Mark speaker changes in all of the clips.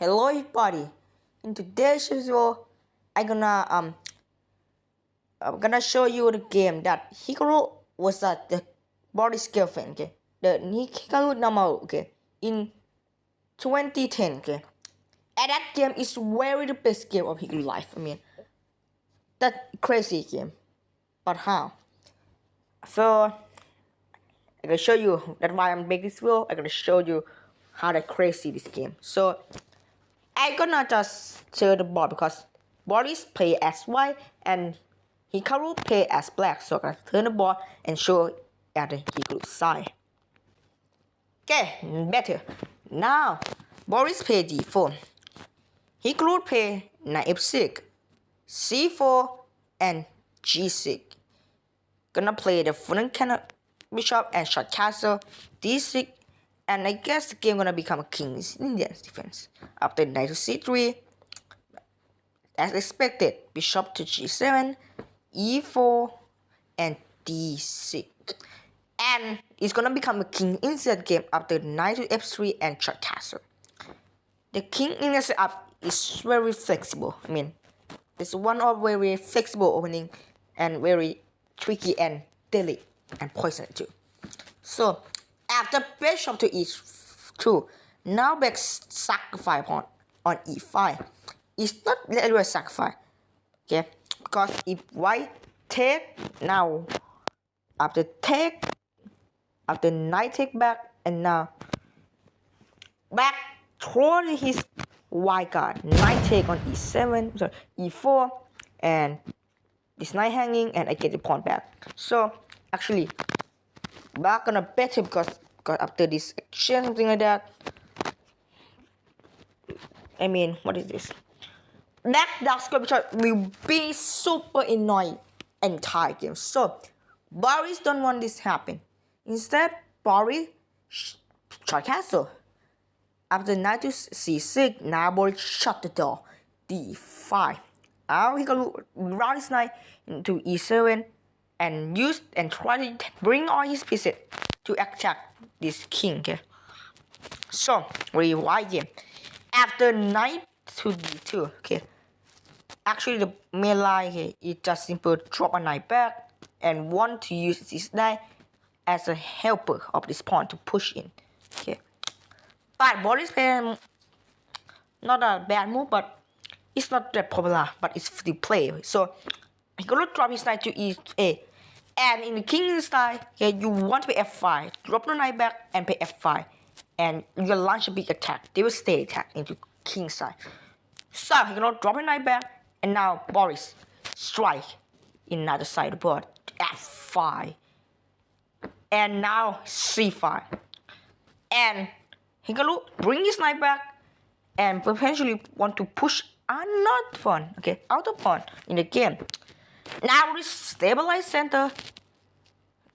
Speaker 1: Hello everybody. In today's video, I'm gonna show you the game that Hikaru was the Boris girlfriend. Okay, the Hikaru normal. Okay, in 2010. Okay, and that game is very the best game of Hikaru life. I mean, that crazy game. But how? So I'm gonna show you. That's why I'm making this video. I'm gonna show you how that crazy this game. So I'm gonna just show the board because Boris play as white and Hikaru play as black. So I'm gonna turn the board and show at the Hikaru side. Okay, better. Now Boris play d4. Hikaru play knight f6, c4, and g6. Gonna play the front cannon bishop and short castle d6. And I guess the game gonna become a king's Indian's defense. After knight to c3, as expected, bishop to g7, e4, and d6. And it's gonna become a king inside game after knight to f3 and short castle. The king in the setup is very flexible. I mean, it's one of very flexible opening and very tricky and deadly and poisonous too. So after bishop to e2, now back sacrifice pawn on e5. It's not literally sacrifice, okay? Because if white take now, after knight take back, and now back throw his white card. Knight take on e7, sorry, e4, and this knight hanging, and I get the pawn back. So actually, back gonna better because after this action, something like that. I mean, what is this? That dark square shot will be super annoying entire game. So Boris don't want this to happen. Instead, Boris try castle. After knight to c6, now Boris shut the door. d5. Now he gonna round his knight into e7 and use and try to bring all his pieces to attack this king. Okay? So very wide game. After knight to d2, okay. Actually, the main line okay, is just simple drop a knight back and want to use this knight as a helper of this pawn to push in. Okay. But Boris play not a bad move, but it's not that popular, but it's free play. So he's gonna drop his knight to e8. And in the king style, okay, you want to play f5, drop the knight back and play f5, and you launch a big attack, devastating attack into king side. So he's gonna drop the knight back, and now Boris strike in another side of the board, f5, and now c5, and he's gonna bring his knight back and potentially want to push another pawn, okay, out of pawn in the game. Now this stabilized center.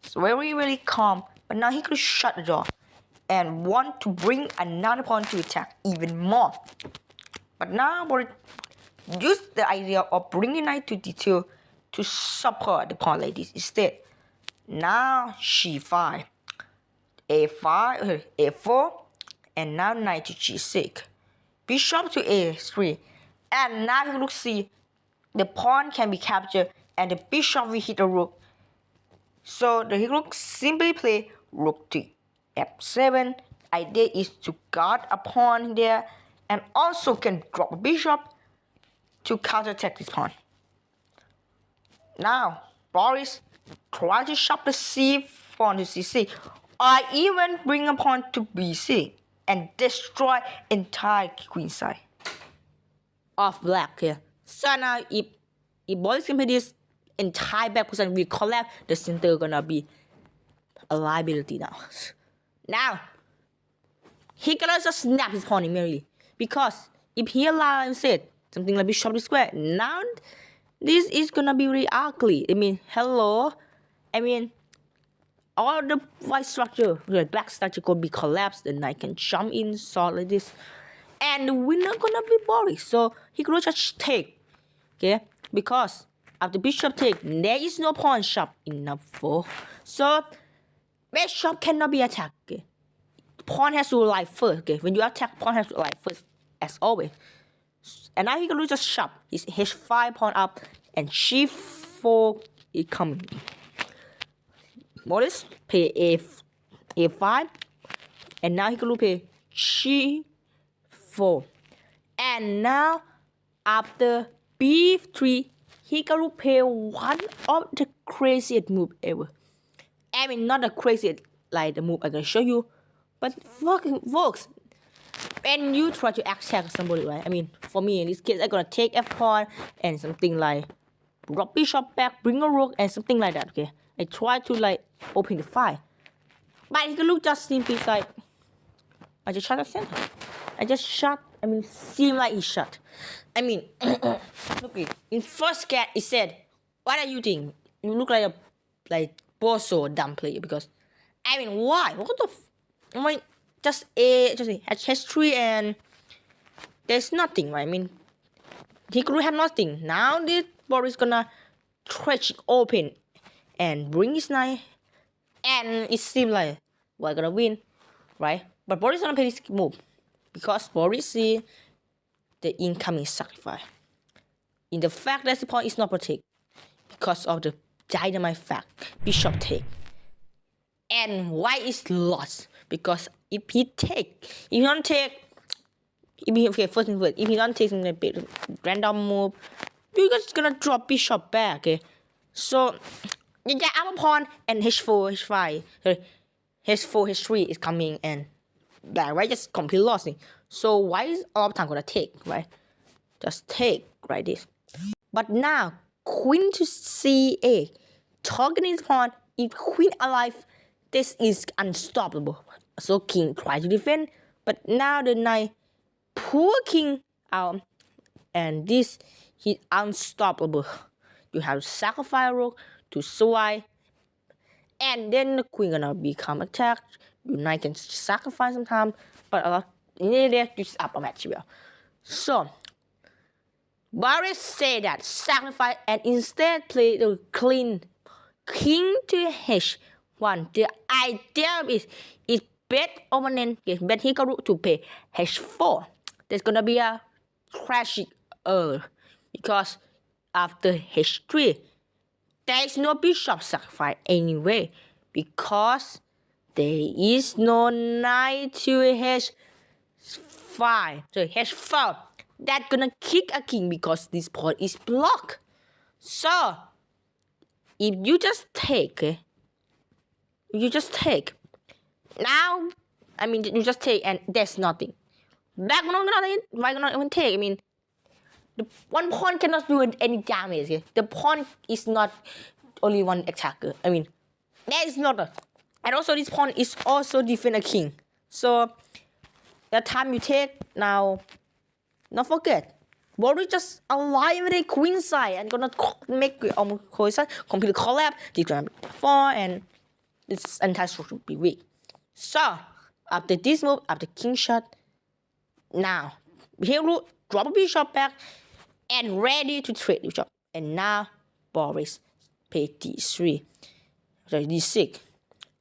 Speaker 1: It's very calm, but now he could shut the door and want to bring another pawn to attack even more. But now Boris use the idea of bringing knight to d2 to support the pawn like this instead. Now c5, a5, a4, and now knight to g6, bishop to a3, and now you look see the pawn can be captured and the bishop will hit the rook. So the rook simply play rook to f7. Idea is to guard a pawn there and also can drop a bishop to counterattack this pawn. Now Boris try to shove the c pawn to c6 or even bring a pawn to b6 and destroy entire queen side of black here. So now if Boris can play this entire back position will collapse, the center gonna be a liability now. Now he gonna just snap his pawn immediately because if he allows it something like bishop to square, now this is gonna be really ugly. I mean, hello. I mean, all the white structure, the black structure could be collapsed, and I can jump in, sort like this, and the winner gonna be Boris. So he could just take, okay, because after bishop take, there is no pawn shop enough for. So bishop cannot be attacked. Okay? Pawn has to lie first. Okay, when you attack, pawn has to lie first. as always. And now Hikaru just shove his h5 pawn up, and g4 is coming. Boris play a5, and now Hikaru play g4. And now after b3, Hikaru play one of the craziest move ever. I mean, not the craziest like the move I'm gonna show you, but fucking works. When you try to attack somebody, right? I mean, for me in this case, I'm gonna take f pawn and something like drop bishop back, bring a rook, and something like that. Okay, I try to like open the file, but Hikaru just simply like, I just shot the center. I just shot. I mean, seem like he shot. I mean, look it. In first cat, it said, "What are you doing? You look like a bozo dumb player." Because, I mean, why? What the? I mean, just h3 and there's nothing, right? I mean, Hikaru have nothing. Now this Boris gonna stretch it open and bring his knight, and it seems like we're gonna win, right? But Boris gonna play this move because Boris see the incoming sacrifice. In the fact that the pawn is not protected because of the dynamite fact, bishop take. And white is lost because if he don't take, first thing first, if he don't take some random move, you're just gonna drop bishop back, okay? So you get other pawn and h4, h5, h4, h3 is coming and black, right? Just completely lost. So white is all the time gonna take, right? Just take, right? This. But now queen to c8, targeting his pawn. If queen alive, this is unstoppable. So king try to defend, but now the knight pull king out, and this is unstoppable. You have to sacrifice a rook to survive, and then the queen gonna become attacked. Your knight can sacrifice sometimes, but in the end, just up a match well. So Boris say that sacrifice and instead play the clean king to h1. The idea is bet opponent, bet Hikaru to play h4. There's gonna be a tragic because after h3 there is no bishop sacrifice anyway because there is no knight to h5. So h4 that's gonna kick a king because this pawn is blocked. So if you just take, now, I mean, you just take and there's nothing. Why not even take? I mean, the one pawn cannot do any damage. Okay? The pawn is not only one attacker. I mean, there is not and also this pawn is also defend a king. So the time you take now, don't forget, Boris just alive with a queen side and gonna make completely collapse. This gonna be 4 and this entire structure will be weak. So after this move, after king shot, now Hikaru drop a bishop back and ready to trade the bishop. And now Boris play d3, sorry d6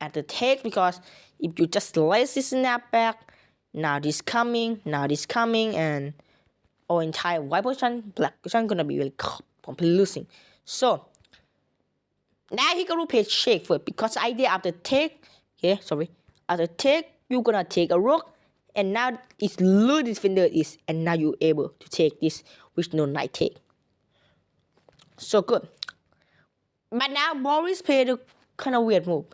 Speaker 1: at the take because if you just let this snap back, now this coming, and our entire white position, black position gonna be really completely losing. So now Hikaru play check first because the idea after take, after take you're gonna take a rook, and now it's lose defender is, and now you're able to take this with no knight take. So good. But now Boris played a kind of weird move.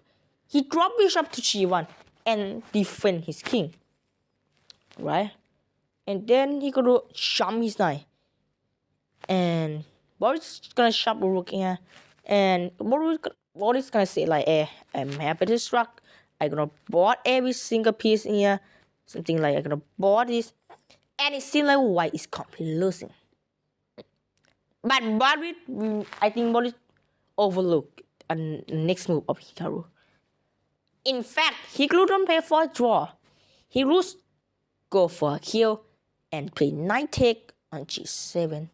Speaker 1: He dropped bishop to g1 and defend his king, right? And then he gonna jump his knight, and Boris is gonna shove a rook here, and Boris gonna say like, I'm happy to struck. I'm gonna board every single piece in here, something like I'm gonna board this, and it seems like white is completely losing. But I think Boris overlooked the next move of Hikaru. In fact, Hikaru don't play for a draw. He go for a kill and play knight take on g7.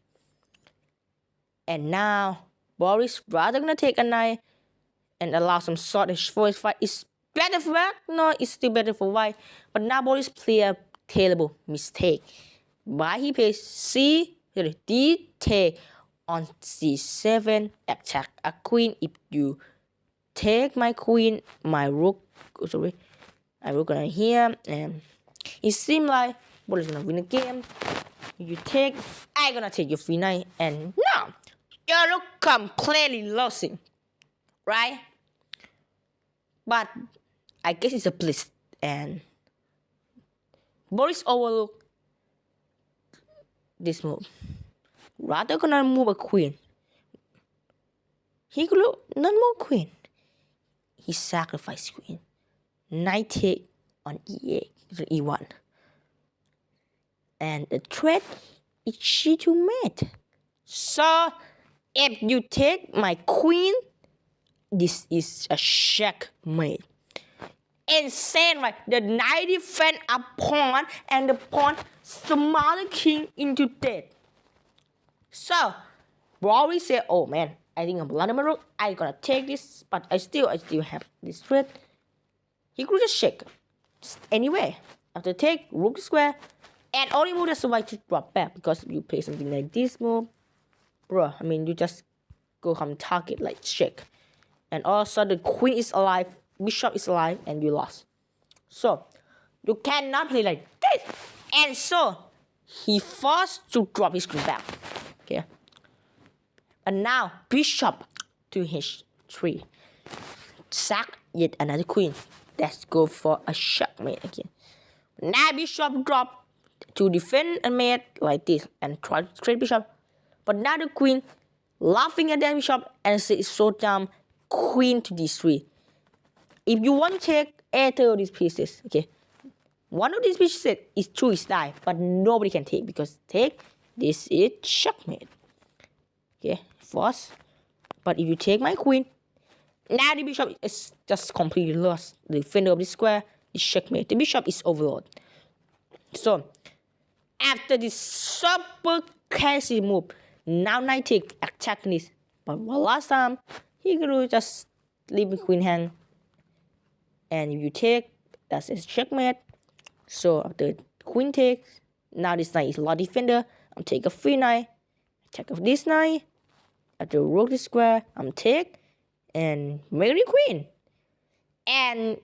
Speaker 1: And now Boris rather gonna take a knight and allow some sort of h4 h5. It's better for black? No, it's still better for white. But now Boris play a terrible mistake. Why he plays D take on C7 attack a queen. If you take my queen, my rook, sorry, my rook gonna here, and it seems like what is gonna win the game. You take, I gonna take your free knight, and now you look completely losing, right? But I guess it's a blitz, and Boris overlooked this move. Rather gonna move a queen. He could look not more queen. He sacrificed queen. Knight take on E8, E1. And the threat is G2 mate. So if you take my queen, this is a checkmate. Insane, right? The knight defend a pawn and the pawn small the king into death. So Boris said, oh man, I think I'm blood my rook. I gonna take this, but I still have this threat. He could just check. Anyway, after take rook square, and only move that's why to drop back, because you play something like this move, bro. I mean, you just go come target like check, and also the queen is alive, bishop is alive, and you lost. So you cannot play like this, and so he forced to drop his queen back. Okay, and now bishop to h3, sack yet another queen. Let's go for a checkmate again. Now bishop drop to defend a mate like this and try to trade bishop. But now the queen laughing at that bishop and say it's so dumb. Queen to d3. If you want to take either of these pieces, okay, one of these pieces is true is die, but nobody can take because take this is checkmate. Okay, force. But if you take my queen, now the bishop is just completely lost. The defender of the square is checkmate. The bishop is overloaded. So after this super crazy move, now knight take attacking this. But last time he could just leave the queen hand. And if you take, that's a checkmate. So after queen takes, now this knight is lot defender. I'm take a free knight. Attack of this knight. After rook the square, I'm take and make the queen. And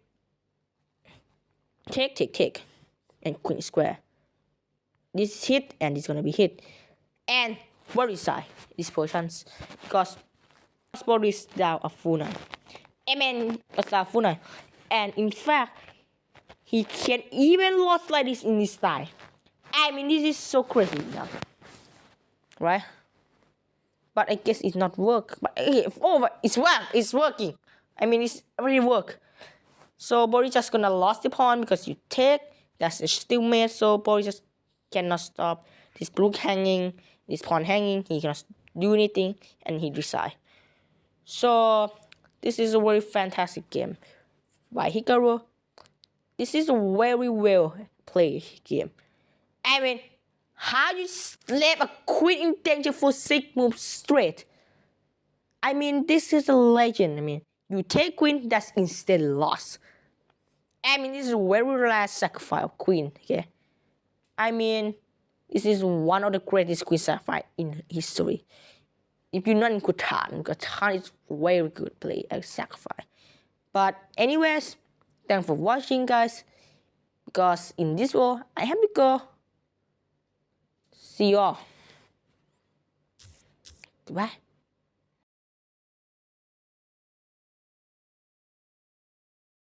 Speaker 1: take. And queen square. This is hit and it's gonna be hit. And Boris side these positions because Boris down a full knight. I mean a full knight. And in fact, he can even lost like this in this style. I mean, this is so crazy now, right? But I guess it's not work. But it's working. I mean, it's already work. So Boris just gonna lost the pawn because you take. That's a stalemate. So Boris just cannot stop this rook hanging, this pawn hanging. He cannot do anything, and he decide. So this is a very fantastic game by Hikaru. This is a very well played game. I mean, how you slap a queen in danger for 6 moves straight? I mean, this is a legend. I mean, you take queen, that's instead lost. I mean, this is a very last sacrifice of queen. Okay, I mean, this is one of the greatest queen sacrifice in history. If you're not in Catan is very good play as sacrifice. But anyways, thanks for watching, guys. Because in this world, I have to go. See y'all. Goodbye.